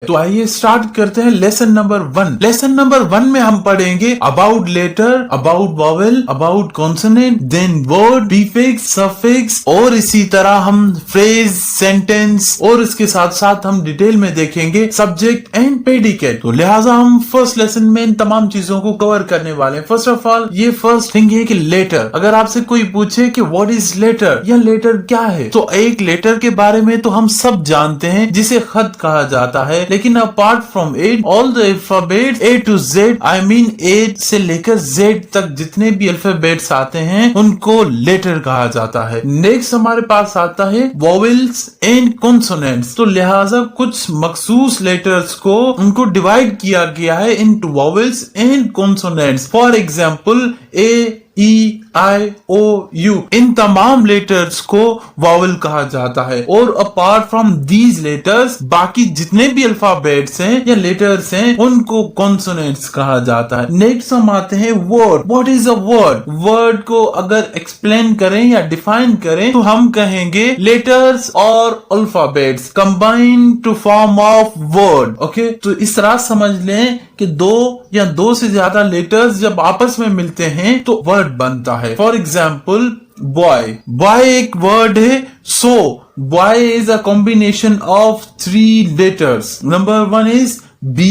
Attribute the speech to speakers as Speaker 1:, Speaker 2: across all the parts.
Speaker 1: तो आइए स्टार्ट करते हैं लेसन नंबर 1। लेसन नंबर 1 में हम पढ़ेंगे about letter, about vowel, about consonant, then word, prefix, suffix और इसी तरह हम फ्रेज, सेंटेंस और इसके साथ साथ हम डिटेल में देखेंगे सब्जेक्ट एंड प्रेडिकेट। तो लिहाजा हम फर्स्ट लेसन में इन तमाम चीजों को कवर करने वाले हैं। फर्स्ट ऑफ ऑल ये फर्स्ट थिंग है कि लेटर। अगर आपसे कोई पूछे कि व्हाट इज लेटर या लेटर क्या है, तो एक लेटर के बारे में तो हम सब जानते हैं जिसे खत कहा जाता है, लेकिन apart from it all the alphabet A to Z, I mean A से लेकर जेड तक जितने भी अल्फाबेट्स आते हैं उनको लेटर कहा जाता है। नेक्स्ट हमारे पास आता है वोवेल्स एंड कॉन्सोनेंट्स। तो लिहाजा कुछ मखसूस लेटर्स को उनको डिवाइड किया गया है into vowels and consonants. For example A, E, I, O, U, इन तमाम लेटर्स को वॉवेल कहा जाता है। और अपार्ट फ्रॉम दीज लेटर्स बाकी जितने भी अल्फाबेट्स हैं या लेटर्स हैं उनको कॉन्सोनेंट्स कहा जाता है। नेक्स्ट हम आते हैं word. What is a word? Word को अगर एक्सप्लेन करें या डिफाइन करें तो हम कहेंगे लेटर्स और alphabets combine to form of word. Okay, तो इस तरह समझ लें कि दो या दो से ज्यादा लेटर्स जब आपस में मिलते हैं तो वर्ड बनता है। For example boy. बॉय एक वर्ड है। सो boy is a combination of 3 letters. Number 1 is B,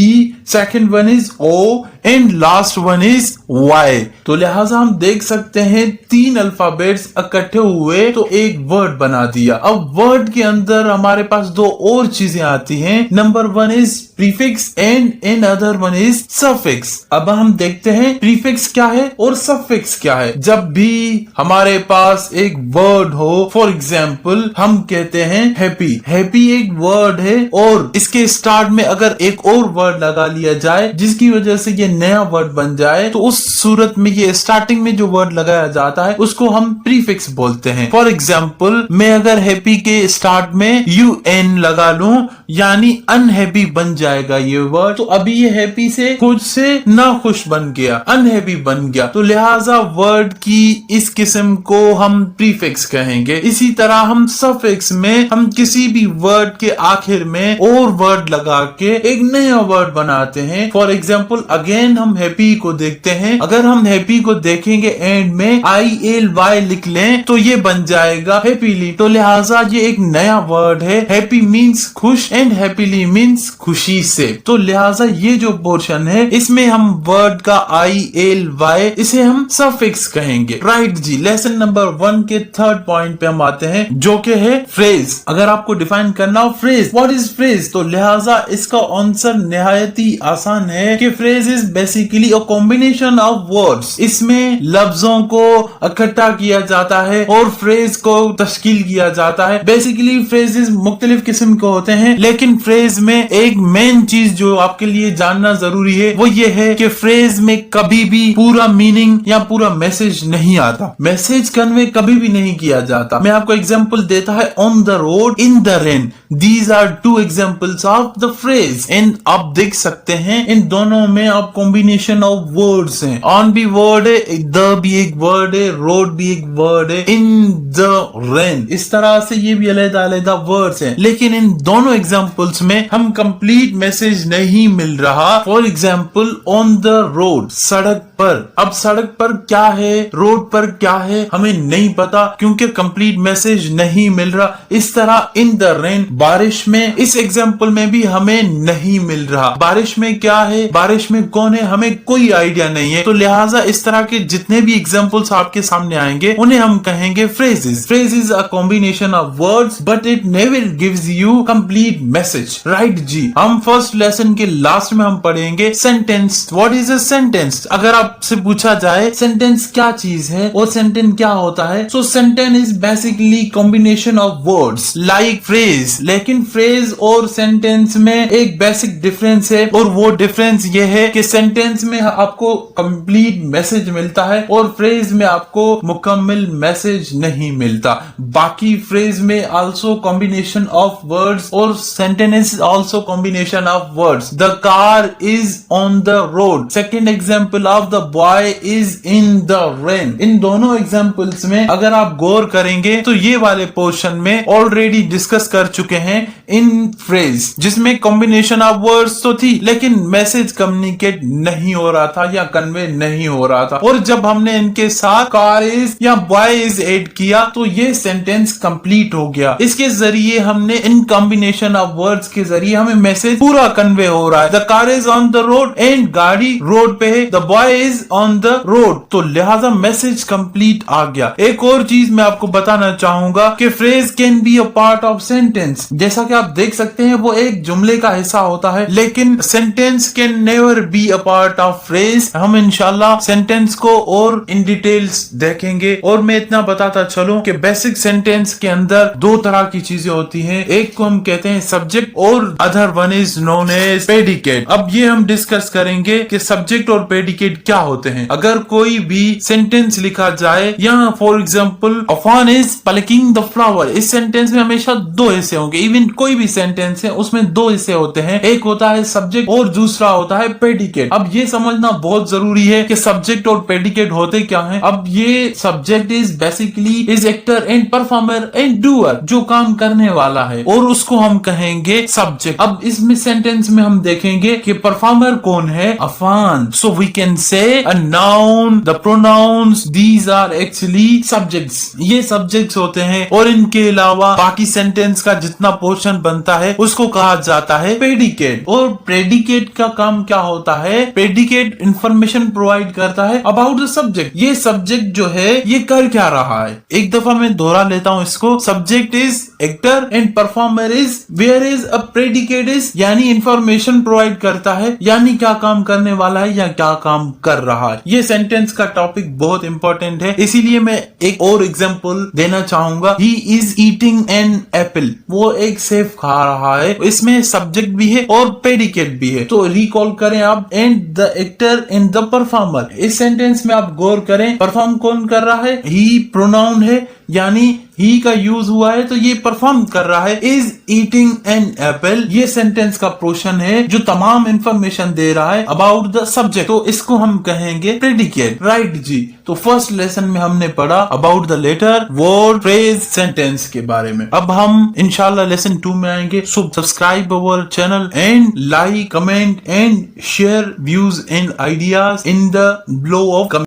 Speaker 1: second one is O and last one is Y। तो लिहाजा हम देख सकते हैं 3 अल्फाबेट्स इकट्ठे हुए तो एक वर्ड बना दिया। अब वर्ड के अंदर हमारे पास 2 और चीजें आती हैं। Number 1 is prefix and other one is suffix. अब हम देखते हैं प्रीफिक्स क्या है और सफिक्स क्या है। जब भी हमारे पास एक वर्ड हो, फॉर एग्जाम्पल हम कहते हैं हैप्पी। हैप्पी एक वर्ड है और इसके स्टार्ट में अगर एक और वर्ड लगा लिया जाए जिसकी वजह से ये नया वर्ड बन जाए तो उस सूरत में ये स्टार्टिंग में जो वर्ड लगाया जाता है उसको हम प्रीफिक्स बोलते हैं। फॉर एग्जाम्पल मैं अगर हैप्पी के स्टार्ट में UN लगा लूं यानी अनहैप्पी बन जाएगा ये वर्ड। तो अभी ये हैप्पी से खुद से ना खुश बन गया, अनहैप्पी बन गया। तो लिहाजा वर्ड की इस किस्म को हम प्रीफिक्स कहेंगे। इसी तरह हम सफिक्स में हम किसी भी वर्ड के आखिर में और वर्ड लगा के एक नया वर्ड बनाते हैं। फॉर एग्जाम्पल अगेन हम हैप्पी को देखते हैं। अगर हम हैप्पी को देखेंगे एंड में ILY लिख लें तो ये बन जाएगा हैप्पीली। तो लिहाजा ये एक नया वर्ड है। हैप्पी मीन्स खुश एंड हैप्पीली मीन्स खुशी से। तो लिहाजा ये जो पोर्शन है इसमें हम वर्ड का ILY इसे हम सफिक्स कहेंगे। राइट जी। लेसन नंबर 1 के 3rd पॉइंट पे हम आते हैं जो कि है फ्रेज। अगर आपको डिफाइन करना हो फ्रेज, व्हाट इज फ्रेज, तो लिहाजा इसका आंसर निहायत ही आसान है कि phrase is basically a combination of words. इसमें लफ्जों को इकट्ठा किया जाता है और फ्रेज को तश्कील किया जाता है। बेसिकली फ्रेजेस मुख्तलिफ किस्म के होते हैं, लेकिन फ्रेज में एक मेन चीज जो आपके लिए जानना जरूरी है वो ये है कि फ्रेज में कभी भी पूरा मीनिंग या पूरा मैसेज नहीं आता। मैसेज कन्वे कभी भी नहीं किया जाता। मैं आपको एग्जांपल देता है on the road, in the rain. These are 2 examples of the phrase. And आप देख सकते हैं इन दोनों में आप कॉम्बिनेशन ऑफ वर्ड्स हैं। ऑन भी वर्ड है, द भी एक वर्ड है, रोड भी एक वर्ड है, इन द रेन। इस तरह से ये भी अलग-अलग वर्ड्स हैं, लेकिन इन दोनों एग्जांपल्स में हम कंप्लीट मैसेज नहीं मिल रहा। For example on the road, सड़क पर। अब सड़क पर क्या है, रोड पर क्या है, हमें नहीं पता क्योंकि कंप्लीट मैसेज नहीं मिल रहा। इस तरह इन द रेन, बारिश में, इस एग्जांपल में भी हमें नहीं मिल रहा। बारिश में क्या है, बारिश में कौन है, हमें कोई आइडिया नहीं है। तो लिहाजा इस तरह के जितने भी एग्जांपल्स आपके सामने आएंगे उन्हें हम कहेंगे phrases. Phrases a combination of words but it never gives you complete message. Right जी। हम फर्स्ट लेसन के लास्ट में हम पढ़ेंगे sentence. What is a sentence? अगर आपसे पूछा जाए सेंटेंस क्या चीज है और सेंटेंस क्या होता है, सो sentence is basically combination of words like phrase. लेकिन फ्रेज और सेंटेंस में एक बेसिक डिफरेंस है, और वो डिफरेंस ये है कि सेंटेंस में आपको कंप्लीट मैसेज मिलता है और फ्रेज में आपको मुकम्मल मैसेज नहीं मिलता। बाकी फ्रेज में आल्सो कॉम्बिनेशन ऑफ वर्ड्स और sentence also combination of words. The car is on the road, second example of the boy is in the rain. इन दोनों एग्जाम्पल्स में अगर आप गौर करेंगे तो ये वाले पोर्शन में ऑलरेडी डिस्कस कर चुके हैं इन फ्रेज, जिसमें कॉम्बिनेशन ऑफ वर्ड्स तो थी लेकिन मैसेज कम्युनिकेट नहीं हो रहा था या कन्वे नहीं हो रहा था। और जब हमने इनके साथ कार इज या बॉय इज ऐड किया तो ये सेंटेंस कंप्लीट हो गया। इसके जरिए हमने इन कॉम्बिनेशन ऑफ वर्ड्स के जरिए हमें मैसेज पूरा कन्वे हो रहा है। The car is on the road and गाड़ी रोड पे है, the boy is on the road, तो लिहाजा मैसेज कंप्लीट आ गया। एक और चीज मैं आपको बताना चाहूंगा कि phrase can be a part of sentence. जैसा कि आप देख सकते हैं वो एक जुमले का हिस्सा होता है, लेकिन sentence can never be a part of phrase. हम इंशाल्लाह सेंटेंस को और इन डिटेल्स देखेंगे। और मैं इतना बताता चलूं कि बेसिक सेंटेंस के अंदर दो तरह की चीजें होती हैं, एक को हम कहते हैं सब्जेक्ट और other one is known as predicate. अब ये हम डिस्कस करेंगे कि सब्जेक्ट और प्रेडिकेट क्या होते हैं। अगर कोई भी सेंटेंस लिखा जाए, या for example Afan is plucking the flower, इस सेंटेंस में हमेशा दो हिस्से होंगे। इवन कोई भी सेंटेंस है उसमें दो हिस्से होते हैं, एक होता है सब्जेक्ट और दूसरा होता है प्रेडिकेट। अब ये समझना बहुत जरूरी है कि सब्जेक्ट और प्रेडिकेट होते क्या हैं। अब ये subject is basically is actor and performer and doer, जो काम करने वाला है, और उसको हम कहेंगे सब्जेक्ट। अब इसमें सेंटेंस में हम देखेंगे कि परफॉर्मर कौन है, अफान। सो we can say a noun, the pronouns, these are actually subjects. ये सब्जेक्ट्स होते हैं, और इनके अलावा बाकी सेंटेंस का जितना पोर्शन बनता है उसको कहा जाता है प्रेडिकेट। और प्रेडिकेट का काम क्या होता है, प्रेडिकेट इंफॉर्मेशन प्रोवाइड करता है अबाउट द सब्जेक्ट। ये सब्जेक्ट जो है ये कर क्या रहा है, एक दफा मैं दोहरा लेता हूं इसको। Subject is actor and performer is where is a predicate is, यानी इंफॉर्मेशन प्रोवाइड करता है, यानी क्या काम करने वाला है या क्या काम कर रहा है। ये सेंटेंस का टॉपिक बहुत इंपॉर्टेंट है, इसीलिए मैं एक और एग्जांपल देना चाहूंगा। He is eating an apple, वो एक सेब खा रहा है। इसमें सब्जेक्ट भी है और प्रेडिकेट भी है। तो रिकॉल करें आप, and the actor and the performer. इस सेंटेंस में आप गौर करें, परफॉर्म कौन कर रहा है, ही प्रोनाउन है, यानी ही का यूज हुआ है तो ये परफॉर्म कर रहा है। इज ईटिंग एन एप्पल, ये सेंटेंस का पोर्शन है जो तमाम इंफॉर्मेशन दे रहा है अबाउट द सब्जेक्ट, तो इसको हम कहेंगे प्रेडिकेट। राइट जी, तो फर्स्ट लेसन में हमने पढ़ा about the letter, word, phrase, sentence के बारे में। अब हम इंशाल्लाह लेसन 2 में आएंगे। So subscribe our channel and like, comment and share views and ideas in the below of